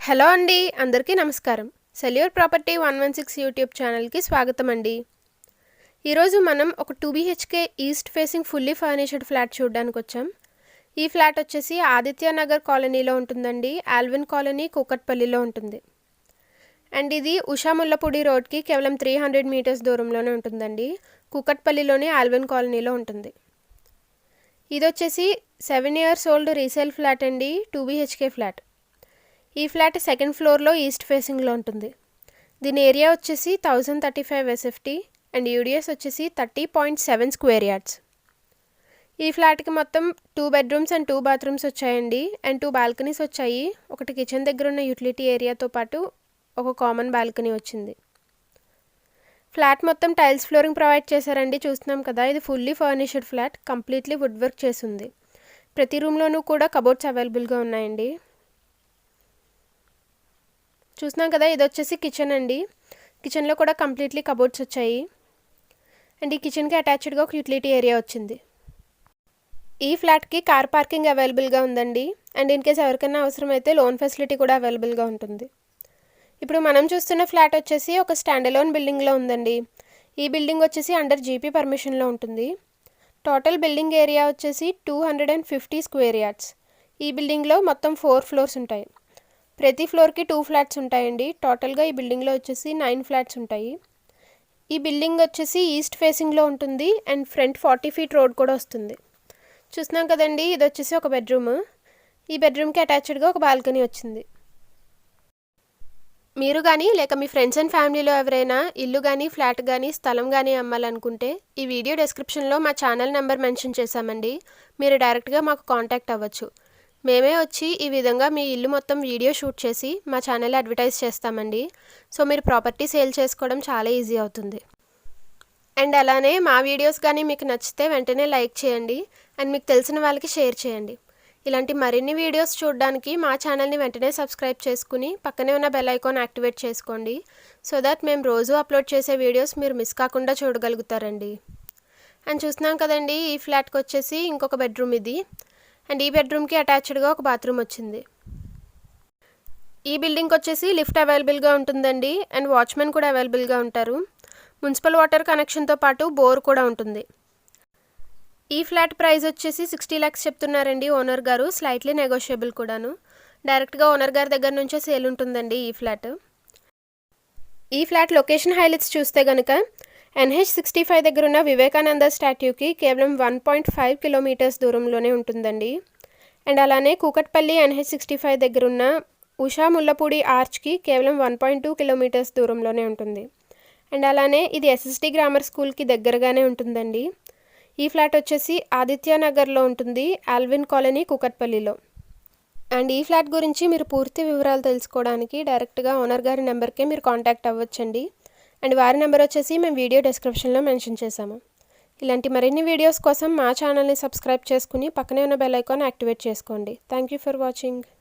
Hello అండి, అందరికీ నమస్కారం. సెల్యూర్ ప్రాపర్టీ 116 యూట్యూబ్ ఛానల్కి స్వాగతం అండి. ఈరోజు మనం ఒక 2 BHK east facing fully furnished flat చూడడానికి వచ్చాం. ఈ ఫ్లాట్ వచ్చేసి ఆదిత్య నగర్ కాలనీలో ఉంటుందండి. ఆల్విన్ కాలనీ కూకట్పల్లిలో ఉంటుంది. అండ్ ఇది ఉషా ముల్లపూడి రోడ్కి కేవలం 300 మీటర్స్ దూరంలోనే ఉంటుందండి. కూకట్పల్లిలోని ఆల్విన్ కాలనీలో ఉంటుంది. ఇది వచ్చేసి 7 years ఓల్డ్ రీసేల్ ఫ్లాట్ అండి. 2 BHK ఫ్లాట్. ఈ ఫ్లాట్ సెకండ్ ఫ్లోర్లో ఈస్ట్ ఫేసింగ్లో ఉంటుంది. దీని ఏరియా వచ్చేసి 1035 SFT అండ్ యూడిఎస్ వచ్చేసి 30.7 స్క్వేర్ యార్డ్స్. ఈ ఫ్లాట్కి మొత్తం 2 bedrooms అండ్ 2 bathrooms వచ్చాయండి. అండ్ 2 balconies వచ్చాయి. ఒకటి కిచెన్ దగ్గర ఉన్న యూటిలిటీ ఏరియాతో పాటు ఒక కామన్ బాల్కనీ వచ్చింది. ఫ్లాట్ మొత్తం టైల్స్ ఫ్లోరింగ్ ప్రొవైడ్ చేశారండి. చూస్తున్నాం కదా, ఇది fully furnished flat. Completely wood work చేసింది. ప్రతి రూమ్లోనూ కూడా కబోర్డ్స్ అవైలబుల్గా ఉన్నాయండి. చూస్తున్నాం కదా, ఇది వచ్చేసి కిచెన్ అండి. కిచెన్లో కూడా కంప్లీట్లీ కబోర్డ్స్ వచ్చాయి. అండ్ ఈ కిచెన్కి అటాచ్డ్గా ఒక యూటిలిటీ ఏరియా వచ్చింది. ఈ ఫ్లాట్కి కార్ పార్కింగ్ అవైలబుల్గా ఉందండి. అండ్ ఇన్ కేస్ ఎవరికైనా అవసరమైతే లోన్ ఫెసిలిటీ కూడా అవైలబుల్గా ఉంటుంది. ఇప్పుడు మనం చూస్తున్న ఫ్లాట్ వచ్చేసి ఒక స్టాండ్ అలోన్ బిల్డింగ్లో ఉందండి. ఈ బిల్డింగ్ వచ్చేసి అండర్ జీపీ పర్మిషన్లో ఉంటుంది. టోటల్ బిల్డింగ్ ఏరియా వచ్చేసి 250 స్క్వేర్ యార్డ్స్. ఈ బిల్డింగ్లో మొత్తం 4 floors ఉంటాయి. ప్రతి ఫ్లోర్కి 2 flats ఉంటాయండి. టోటల్గా ఈ బిల్డింగ్లో వచ్చేసి 9 flats ఉంటాయి. ఈ బిల్డింగ్ వచ్చేసి ఈస్ట్ ఫేసింగ్లో ఉంటుంది. అండ్ ఫ్రంట్ 40 feet రోడ్ కూడా వస్తుంది. చూస్తున్నాం కదండి, ఇది వచ్చేసి ఒక బెడ్రూమ్. ఈ బెడ్రూమ్కి అటాచ్డ్గా ఒక బాల్కనీ వచ్చింది. మీరు కానీ లేక మీ ఫ్రెండ్స్ అండ్ ఫ్యామిలీలో ఎవరైనా ఇల్లు కానీ ఫ్లాట్ కానీ స్థలం కానీ అమ్మాలనుకుంటే ఈ వీడియో డిస్క్రిప్షన్లో మా ఛానల్ నెంబర్ మెన్షన్ చేశామండి. మీరు డైరెక్ట్గా మాకు కాంటాక్ట్ అవ్వచ్చు. మేమే వచ్చి ఈ విధంగా మీ ఇల్లు మొత్తం వీడియో షూట్ చేసి మా ఛానల్లో అడ్వర్టైజ్ చేస్తామండి. సో మీరు ప్రాపర్టీ సేల్ చేసుకోవడం చాలా ఈజీ అవుతుంది. అండ్ అలానే మా వీడియోస్ కానీ మీకు నచ్చితే వెంటనే లైక్ చేయండి. అండ్ మీకు తెలిసిన వాళ్ళకి షేర్ చేయండి. ఇలాంటి మరిన్ని వీడియోస్ చూడడానికి మా ఛానల్ని వెంటనే సబ్స్క్రైబ్ చేసుకుని పక్కనే ఉన్న బెల్ ఐకాన్ యాక్టివేట్ చేసుకోండి. సో దట్ మేము రోజు అప్లోడ్ చేసే వీడియోస్ మీరు మిస్ కాకుండా చూడగలుగుతారండి. అండ్ చూస్తున్నాం కదండి, ఈ ఫ్లాట్కి వచ్చేసి ఇంకొక బెడ్రూమ్ ఇది. అండ్ ఈ బెడ్రూమ్కి అటాచ్డ్గా ఒక బాత్రూమ్ వచ్చింది. ఈ బిల్డింగ్కి వచ్చేసి లిఫ్ట్ అవైలబుల్గా ఉంటుందండి. అండ్ వాచ్మెన్ కూడా అవైలబుల్గా ఉంటారు. మున్సిపల్ వాటర్ కనెక్షన్తో పాటు బోర్ కూడా ఉంటుంది. ఈ ఫ్లాట్ ప్రైస్ వచ్చేసి 60 lakhs చెప్తున్నారండి ఓనర్ గారు. స్లైట్లీ నెగోషియబుల్ కూడాను. డైరెక్ట్గా ఓనర్ గారి దగ్గర నుంచే సేల్ ఉంటుందండి ఈ ఫ్లాట్. ఈ ఫ్లాట్ లొకేషన్ హైలైట్స్ చూస్తే కనుక NH65 దగ్గర ఉన్న వివేకానంద స్టాట్యూకి కేవలం 1.5 kilometers దూరంలోనే ఉంటుందండి. అండ్ అలానే కూకట్పల్లి NH65 దగ్గర ఉన్న ఉషా ముల్లపూడి ఆర్చ్కి కేవలం 1.2 kilometers దూరంలోనే ఉంటుంది. అండ్ అలానే ఇది SSD గ్రామర్ స్కూల్కి దగ్గరగానే ఉంటుందండి. ఈ ఫ్లాట్ వచ్చేసి ఆదిత్య నగర్లో ఉంటుంది, ఆల్విన్ కాలనీ కూకట్పల్లిలో. అండ్ ఈ ఫ్లాట్ గురించి మీరు పూర్తి వివరాలు తెలుసుకోవడానికి డైరెక్ట్గా ఓనర్ గారి నెంబర్కే మీరు కాంటాక్ట్ అవ్వచ్చండి. అండ్ వారి నెంబర్ వచ్చేసి మేము వీడియో డిస్క్రిప్షన్లో మెన్షన్ చేశాము. ఇలాంటి మరిన్ని వీడియోస్ కోసం మా ఛానల్ని సబ్స్క్రైబ్ చేసుకుని పక్కనే ఉన్న బెల్ ఐకాన్ యాక్టివేట్ చేసుకోండి. Thank you for watching.